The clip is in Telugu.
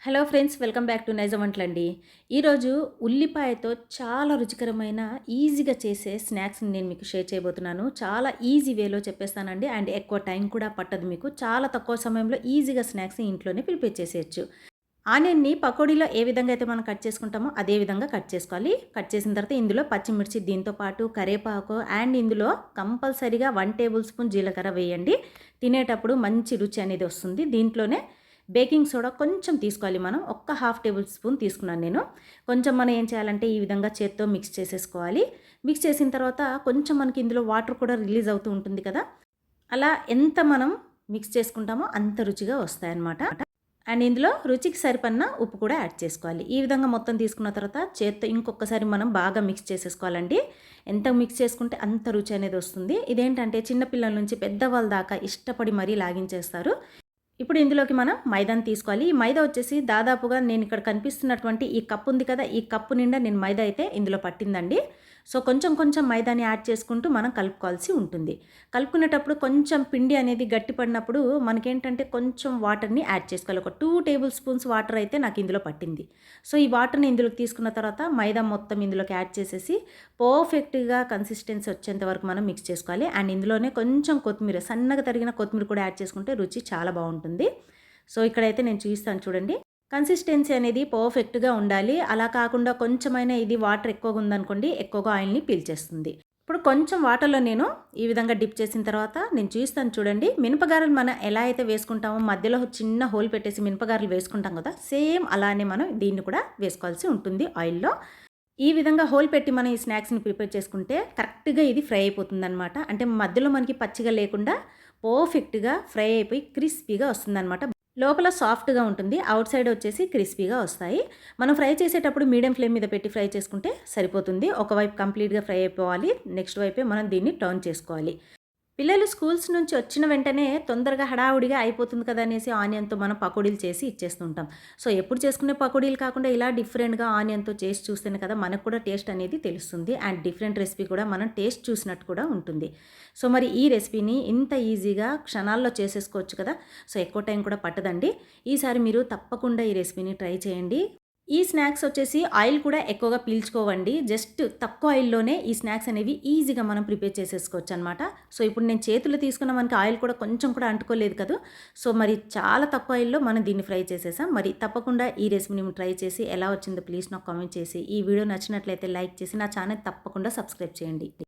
Hello friends, welcome back to Nizam వంటలండి. ఈరోజు ఉల్లిపాయతో చాలా రుచికరమైన ఈజీగా చేసే స్నాక్స్ని నేను మీకు షేర్ చేయబోతున్నాను. చాలా ఈజీ వేలో చెప్పేస్తానండి. అండ్ ఎక్కువ టైం కూడా పట్టదు మీకు. చాలా తక్కువ సమయంలో ఈజీగా స్నాక్స్ని ఇంట్లోనే ప్రిపేర్ చేసేయచ్చు. ఆనియన్ని పకోడీలో ఏ విధంగా అయితే మనం కట్ చేసుకుంటామో అదే విధంగా కట్ చేసుకోవాలి. కట్ చేసిన తర్వాత ఇందులో పచ్చిమిర్చి, దీంతో పాటు కరివేపాకు అండ్ ఇందులో కంపల్సరీగా 1 టేబుల్ స్పూన్ జీలకర్ర వేయండి. తినేటప్పుడు మంచి రుచి అనేది వస్తుంది. దీంట్లోనే బేకింగ్ సోడా కొంచెం తీసుకోవాలి. మనం ఒక్క హాఫ్ టేబుల్ స్పూన్ తీసుకున్నాను నేను. కొంచెం మనం ఏం చేయాలంటే ఈ విధంగా చేత్తో మిక్స్ చేసేసుకోవాలి. మిక్స్ చేసిన తర్వాత కొంచెం మనకి ఇందులో వాటర్ కూడా రిలీజ్ అవుతూ ఉంటుంది కదా, అలా ఎంత మనం మిక్స్ చేసుకుంటామో అంత రుచిగా వస్తాయన్నమాట. అండ్ ఇందులో రుచికి సరిపడిన ఉప్పు కూడా యాడ్ చేసుకోవాలి. ఈ విధంగా మొత్తం తీసుకున్న తర్వాత చేత్తో ఇంకొకసారి మనం బాగా మిక్స్ చేసేసుకోవాలండి. ఎంత మిక్స్ చేసుకుంటే అంత రుచి అనేది వస్తుంది. ఇదేంటంటే చిన్నపిల్లల నుంచి పెద్దవాళ్ళ దాకా ఇష్టపడి మరీ లాగించేస్తారు. ఇప్పుడు ఇందులోకి మనం మైదాని తీసుకోవాలి. ఈ మైదా వచ్చేసి దాదాపుగా నేను ఇక్కడ కనిపిస్తున్నటువంటి ఈ కప్పు ఉంది కదా, ఈ కప్పు నిండా నేను మైదా అయితే ఇందులో పట్టిందండి. సో కొంచెం కొంచెం మైదాని యాడ్ చేసుకుంటూ మనం కలుపుకోవాల్సి ఉంటుంది. కలుపుకునేటప్పుడు కొంచెం పిండి అనేది గట్టిపడినప్పుడు మనకేంటంటే కొంచెం వాటర్ని యాడ్ చేసుకోవాలి. ఒక 2 టేబుల్ స్పూన్స్ వాటర్ అయితే నాకు ఇందులో పట్టింది. సో ఈ వాటర్ని ఇందులోకి తీసుకున్న తర్వాత మైదా మొత్తం ఇందులోకి యాడ్ చేసేసి పర్ఫెక్ట్గా కన్సిస్టెన్సీ వచ్చేంత వరకు మనం మిక్స్ చేసుకోవాలి. అండ్ ఇందులోనే కొంచెం కొత్తిమీర, సన్నగా తరిగిన కొత్తిమీర కూడా యాడ్ చేసుకుంటే రుచి చాలా బాగుంటుంది. సో ఇక్కడైతే నేను చూస్తాను చూడండి. కన్సిస్టెన్సీ అనేది పర్ఫెక్ట్గా ఉండాలి. అలా కాకుండా కొంచెమైనా ఇది వాటర్ ఎక్కువగా ఉందనుకోండి, ఎక్కువగా ఆయిల్ని పీల్చేస్తుంది. ఇప్పుడు కొంచెం వాటర్లో నేను ఈ విధంగా డిప్ చేసిన తర్వాత నేను చూస్తాను చూడండి. మినపగారెలు మనం ఎలా అయితే వేసుకుంటామో మధ్యలో చిన్న హోల్ పెట్టేసి మినపగారెలు వేసుకుంటాం కదా, సేమ్ అలానే మనం దీన్ని కూడా వేసుకోవాల్సి ఉంటుంది ఆయిల్లో. ఈ విధంగా హోల్ పెట్టి మనం ఈ స్నాక్స్ని ప్రిపేర్ చేసుకుంటే కరెక్ట్గా ఇది ఫ్రై అయిపోతుందన్నమాట. అంటే మధ్యలో మనకి పచ్చిగా లేకుండా పర్ఫెక్ట్గా ఫ్రై అయిపోయి క్రిస్పీగా వస్తుందన్నమాట. లోపల సాఫ్ట్గా ఉంటుంది, అవుట్ సైడ్ వచ్చేసి క్రిస్పీగా వస్తాయి. మనం ఫ్రై చేసేటప్పుడు మీడియం ఫ్లేమ్ మీద పెట్టి ఫ్రై చేసుకుంటే సరిపోతుంది. ఒకవైపు కంప్లీట్గా ఫ్రై అయిపోవాలి, నెక్స్ట్ వైపే మనం దీన్ని టర్న్ చేసుకోవాలి. పిల్లలు స్కూల్స్ నుంచి వచ్చిన వెంటనే తొందరగా హడావుడిగా అయిపోతుంది కదా అనేసి ఆనియన్తో మనం పకోడీలు చేసి ఇచ్చేస్తుంటాం. సో ఎప్పుడు చేసుకునే పకోడీలు కాకుండా ఇలా డిఫరెంట్గా ఆనియన్తో చేసి చూస్తేనే కదా మనకు కూడా టేస్ట్ అనేది తెలుస్తుంది. అండ్ డిఫరెంట్ రెసిపీ కూడా మనం టేస్ట్ చూసినట్టు కూడా ఉంటుంది. సో మరి ఈ రెసిపీని ఇంత ఈజీగా క్షణాల్లో చేసేసుకోవచ్చు కదా. సో ఎక్కువ టైం కూడా పట్టదండి. ఈసారి మీరు తప్పకుండా ఈ రెసిపీని ట్రై చేయండి. ఈ స్నాక్స్ వచ్చేసి ఆయిల్ కూడా ఎక్కువగా పీల్చుకోవండి. జస్ట్ తక్కువ ఆయిల్లోనే ఈ స్నాక్స్ అనేవి ఈజీగా మనం ప్రిపేర్ చేసేసుకోవచ్చు అనమాట. సో ఇప్పుడు నేను చేతులు తీసుకున్న మనకి ఆయిల్ కూడా కొంచెం కూడా అంటుకోలేదు కదా. సో మరి చాలా తక్కువ ఆయిల్లో మనం దీన్ని ఫ్రై చేసేసాం. మరి తప్పకుండా ఈ రెసిపీని ట్రై చేసి ఎలా వచ్చిందో ప్లీజ్ నాకు కామెంట్ చేసి, ఈ వీడియో నచ్చినట్లయితే లైక్ చేసి నా ఛానల్ తప్పకుండా సబ్స్క్రైబ్ చేయండి.